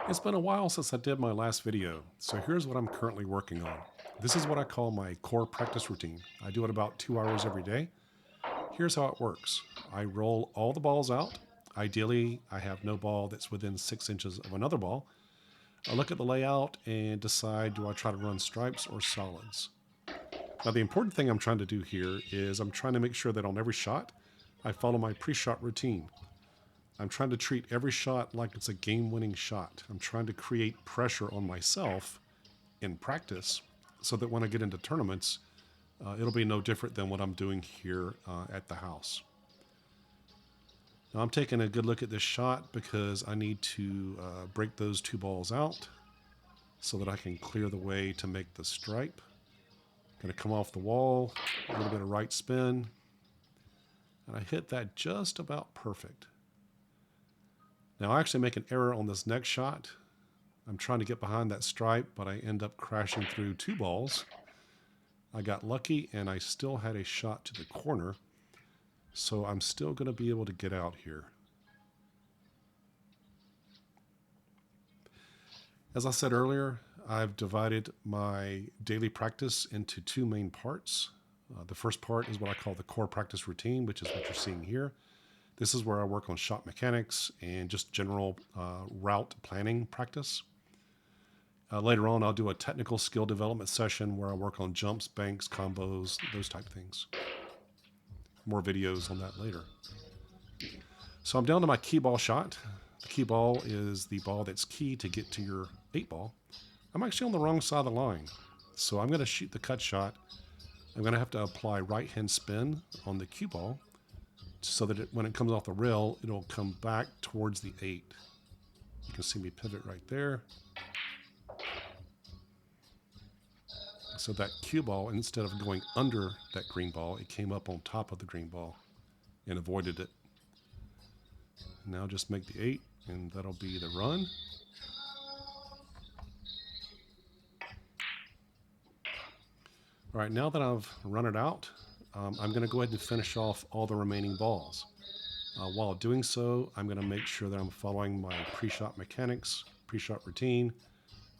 It's been a while since I did my last video, so here's what I'm currently working on. This is what I call my core practice routine. I do it about 2 hours every day. Here's how it works. I roll all the balls out. Ideally, I have no ball that's within 6 inches of another ball. I look at the layout and decide, do I try to run stripes or solids? Now, the important thing I'm trying to do here is I'm trying to make sure that on every shot, I follow my pre-shot routine. I'm trying to treat every shot like it's a game-winning shot. I'm trying to create pressure on myself in practice so that when I get into tournaments, it'll be no different than what I'm doing here at the house. Now I'm taking a good look at this shot because I need to break those two balls out so that I can clear the way to make the stripe. Going to come off the wall, a little bit of right spin, and I hit that just about perfect. Now I actually make an error on this next shot. I'm trying to get behind that stripe, but I end up crashing through two balls. I got lucky and I still had a shot to the corner, so I'm still going to be able to get out here. As I said earlier, I've divided my daily practice into two main parts. The first part is what I call the core practice routine, which is what you're seeing here. This is where I work on shot mechanics and just general route planning practice. Later on, I'll do a technical skill development session where I work on jumps, banks, combos, those type things. More videos on that later. So I'm down to my key ball shot. The key ball is the ball that's key to get to your 8-ball. I'm actually on the wrong side of the line. So I'm going to shoot the cut shot. I'm going to have to apply right hand spin on the cue ball so that when it comes off the rail, it'll come back towards the 8. You can see me pivot right there. So that cue ball, instead of going under that green ball, it came up on top of the green ball and avoided it. Now just make the 8, and that'll be the run. All right, now that I've run it out, I'm going to go ahead and finish off all the remaining balls. While doing so, I'm going to make sure that I'm following my pre-shot mechanics, pre-shot routine,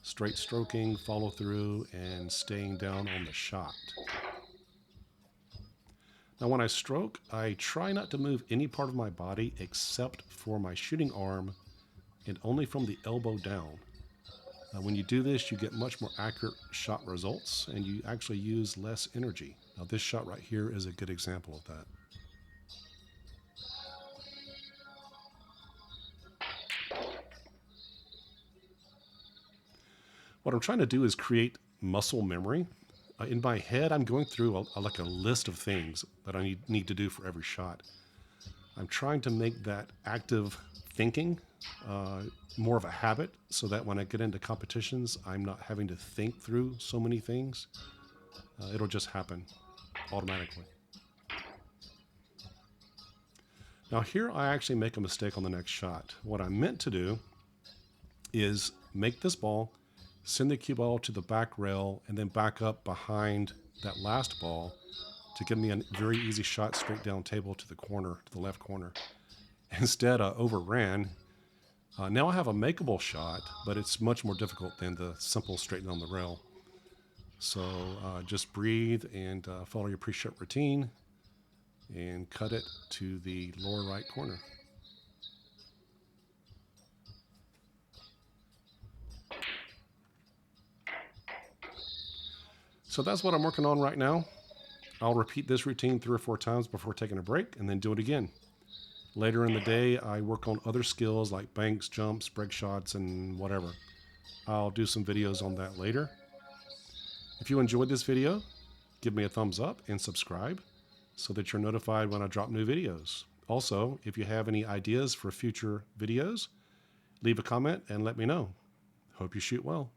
straight stroking, follow through, and staying down on the shot. Now when I stroke, I try not to move any part of my body except for my shooting arm and only from the elbow down. When you do this, you get much more accurate shot results and you actually use less energy. Now this shot right here is a good example of that. What I'm trying to do is create muscle memory. In my head, I'm going through like a list of things that I need to do for every shot. I'm trying to make that active thinking more of a habit so that when I get into competitions, I'm not having to think through so many things. It'll just happen automatically. Now here I actually make a mistake on the next shot. What I meant to do is make this ball, send the cue ball to the back rail, and then back up behind that last ball to give me a very easy shot straight down table to the corner, to the left corner. Instead, I overran. Now I have a makeable shot, but it's much more difficult than the simple straight down the rail. So just breathe and follow your pre-shot routine and cut it to the lower right corner. So that's what I'm working on right now. I'll repeat this routine 3 or 4 times before taking a break and then do it again. Later in the day, I work on other skills like banks, jumps, break shots, and whatever. I'll do some videos on that later. If you enjoyed this video, give me a thumbs up and subscribe so that you're notified when I drop new videos. Also, if you have any ideas for future videos, leave a comment and let me know. Hope you shoot well.